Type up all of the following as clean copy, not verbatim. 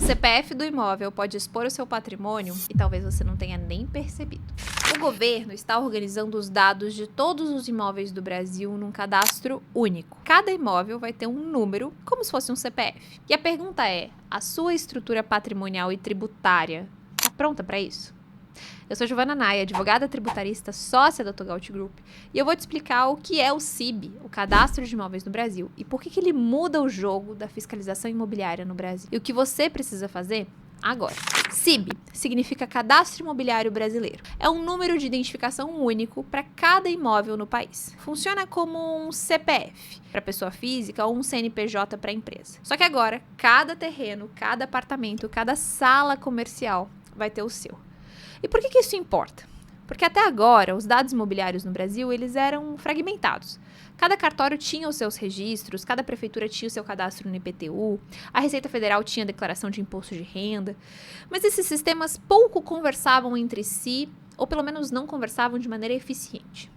CPF do imóvel pode expor o seu patrimônio e talvez você não tenha nem percebido. O governo está organizando os dados de todos os imóveis do Brasil num cadastro único. Cada imóvel vai ter um número, como se fosse um CPF. E a pergunta é: a sua estrutura patrimonial e tributária está pronta para isso? Eu sou Giovana Naya, advogada tributarista, sócia da Togaut Group, e eu vou te explicar o que é o CIB, o Cadastro de Imóveis no Brasil, e por que ele muda o jogo da fiscalização imobiliária no Brasil. E o que você precisa fazer agora. CIB significa Cadastro Imobiliário Brasileiro. É um número de identificação único para cada imóvel no país. Funciona como um CPF para pessoa física ou um CNPJ para empresa. Só que agora, cada terreno, cada apartamento, cada sala comercial vai ter o seu. E por que isso importa? Porque até agora, os dados imobiliários no Brasil, eles eram fragmentados. Cada cartório tinha os seus registros, cada prefeitura tinha o seu cadastro no IPTU, a Receita Federal tinha a declaração de imposto de renda, mas esses sistemas pouco conversavam entre si, ou pelo menos não conversavam de maneira eficiente.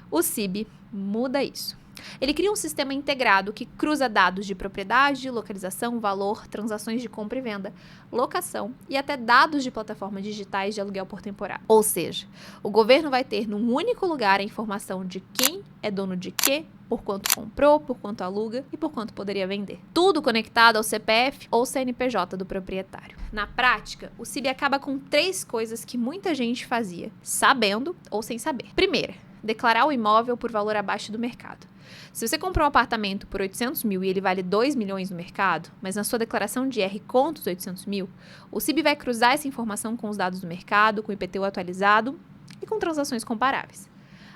O CIB muda isso. Ele cria um sistema integrado que cruza dados de propriedade, localização, valor, transações de compra e venda, locação e até dados de plataformas digitais de aluguel por temporada. Ou seja, o governo vai ter num único lugar a informação de quem é dono de quê, por quanto comprou, por quanto aluga e por quanto poderia vender. Tudo conectado ao CPF ou CNPJ do proprietário. Na prática, o CIB acaba com 3 coisas que muita gente fazia, sabendo ou sem saber. Primeira, declarar o imóvel por valor abaixo do mercado. Se você comprou um apartamento por 800 mil e ele vale 2 milhões no mercado, mas na sua declaração de IR conta os 800 mil, o CIB vai cruzar essa informação com os dados do mercado, com o IPTU atualizado e com transações comparáveis.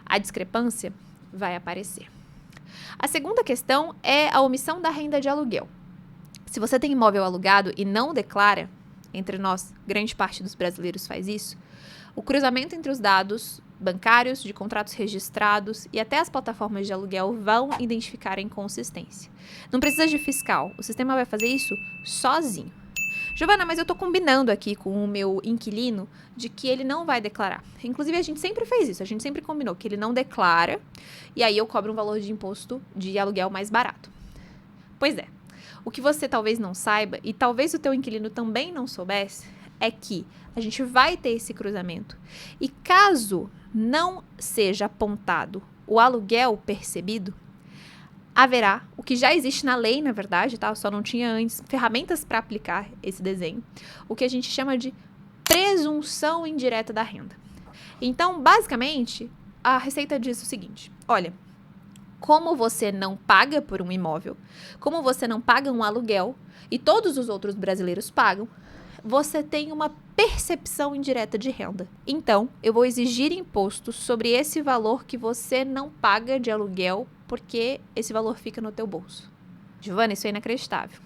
A discrepância vai aparecer. A segunda questão é a omissão da renda de aluguel. Se você tem imóvel alugado e não declara, entre nós, grande parte dos brasileiros faz isso, o cruzamento entre os dados bancários, de contratos registrados e até as plataformas de aluguel vão identificar a inconsistência. Não precisa de fiscal, o sistema vai fazer isso sozinho. Giovana, mas eu tô combinando aqui com o meu inquilino de que ele não vai declarar. Inclusive, a gente sempre fez isso, a gente sempre combinou que ele não declara e aí eu cobro um valor de imposto de aluguel mais barato. Pois é, o que você talvez não saiba e talvez o teu inquilino também não soubesse é que a gente vai ter esse cruzamento e caso não seja apontado o aluguel percebido, haverá o que já existe na lei, na verdade, tá? Só não tinha antes ferramentas para aplicar esse desenho, o que a gente chama de presunção indireta da renda. Então, basicamente, a Receita diz o seguinte: olha, como você não paga por um imóvel, como você não paga um aluguel e todos os outros brasileiros pagam, você tem uma percepção indireta de renda. Então, eu vou exigir imposto sobre esse valor que você não paga de aluguel, porque esse valor fica no teu bolso. Giovana, isso é inacreditável.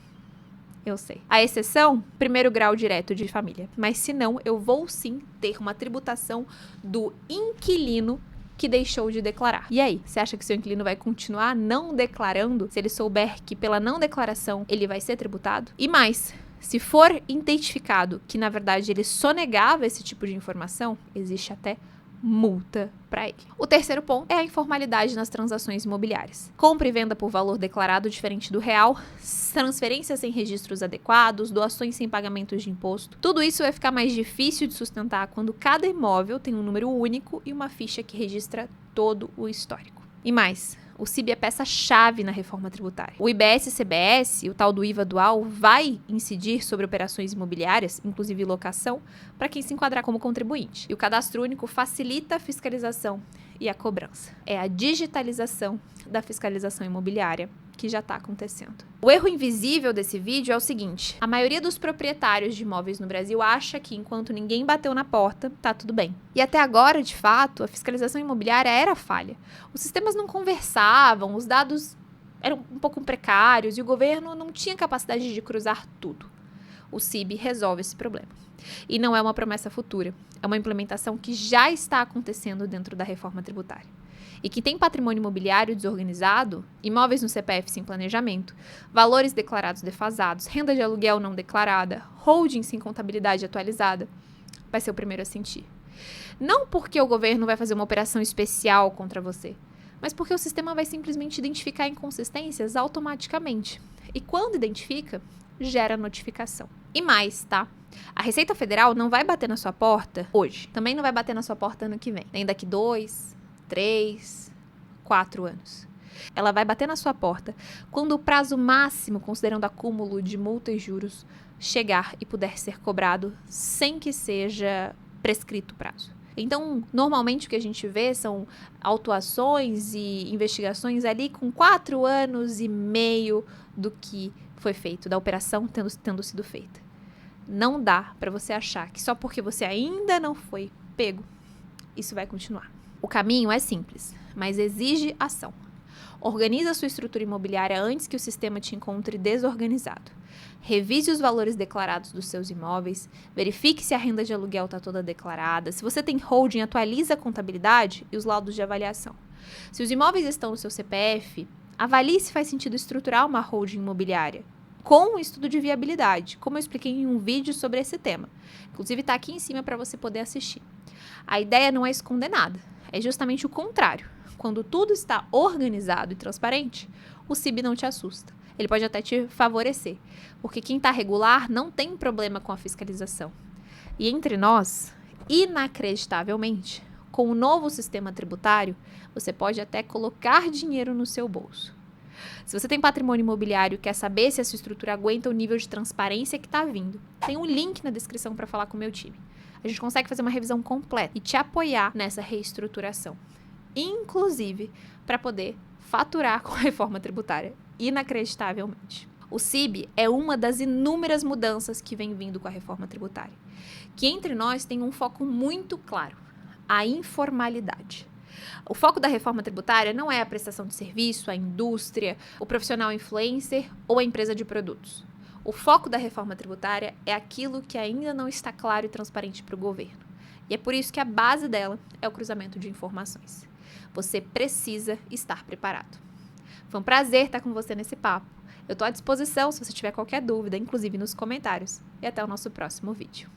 Eu sei. A exceção, primeiro grau direto de família. Mas se não, eu vou sim ter uma tributação do inquilino que deixou de declarar. E aí, você acha que seu inquilino vai continuar não declarando se ele souber que pela não declaração ele vai ser tributado? E mais, se for identificado que, na verdade, ele sonegava esse tipo de informação, existe até multa para ele. O terceiro ponto é a informalidade nas transações imobiliárias. Compra e venda por valor declarado diferente do real, transferências sem registros adequados, doações sem pagamentos de imposto. Tudo isso vai ficar mais difícil de sustentar quando cada imóvel tem um número único e uma ficha que registra todo o histórico. E mais, o CIB é peça-chave na reforma tributária. O IBS-CBS, o tal do IVA dual, vai incidir sobre operações imobiliárias, inclusive locação, para quem se enquadrar como contribuinte. E o cadastro único facilita a fiscalização e a cobrança. É a digitalização da fiscalização imobiliária que já está acontecendo. O erro invisível desse vídeo é o seguinte: a maioria dos proprietários de imóveis no Brasil acha que enquanto ninguém bateu na porta, tá tudo bem. E até agora, de fato, a fiscalização imobiliária era falha. Os sistemas não conversavam, os dados eram um pouco precários e o governo não tinha capacidade de cruzar tudo. O CIB resolve esse problema. E não é uma promessa futura, é uma implementação que já está acontecendo dentro da reforma tributária. E que tem patrimônio imobiliário desorganizado, imóveis no CPF sem planejamento, valores declarados defasados, renda de aluguel não declarada, holding sem contabilidade atualizada, vai ser o primeiro a sentir. Não porque o governo vai fazer uma operação especial contra você, mas porque o sistema vai simplesmente identificar inconsistências automaticamente. E quando identifica, gera notificação. E mais, tá? A Receita Federal não vai bater na sua porta hoje. Também não vai bater na sua porta ano que vem. Nem daqui 2, 3, 4 anos. Ela vai bater na sua porta quando o prazo máximo, considerando acúmulo de multa e juros, chegar e puder ser cobrado sem que seja prescrito o prazo. Então, normalmente o que a gente vê são autuações e investigações ali com 4 anos e meio do que foi feito, da operação tendo sido feita. Não dá para você achar que só porque você ainda não foi pego, isso vai continuar. O caminho é simples, mas exige ação. Organize a sua estrutura imobiliária antes que o sistema te encontre desorganizado. Revise os valores declarados dos seus imóveis, verifique se a renda de aluguel está toda declarada. Se você tem holding, atualize a contabilidade e os laudos de avaliação. Se os imóveis estão no seu CPF, avalie se faz sentido estruturar uma holding imobiliária com um estudo de viabilidade, como eu expliquei em um vídeo sobre esse tema. Inclusive está aqui em cima para você poder assistir. A ideia não é esconder nada, é justamente o contrário. Quando tudo está organizado e transparente, o CIB não te assusta. Ele pode até te favorecer, porque quem está regular não tem problema com a fiscalização. E entre nós, inacreditavelmente, com o novo sistema tributário, você pode até colocar dinheiro no seu bolso. Se você tem patrimônio imobiliário e quer saber se essa estrutura aguenta o nível de transparência que está vindo, tem um link na descrição para falar com o meu time. A gente consegue fazer uma revisão completa e te apoiar nessa reestruturação. Inclusive para poder faturar com a reforma tributária, inacreditavelmente. O CIB é uma das inúmeras mudanças que vem vindo com a reforma tributária, que entre nós tem um foco muito claro, a informalidade. O foco da reforma tributária não é a prestação de serviço, a indústria, o profissional influencer ou a empresa de produtos. O foco da reforma tributária é aquilo que ainda não está claro e transparente para o governo. E é por isso que a base dela é o cruzamento de informações. Você precisa estar preparado. Foi um prazer estar com você nesse papo. Eu estou à disposição se você tiver qualquer dúvida, inclusive nos comentários. E até o nosso próximo vídeo.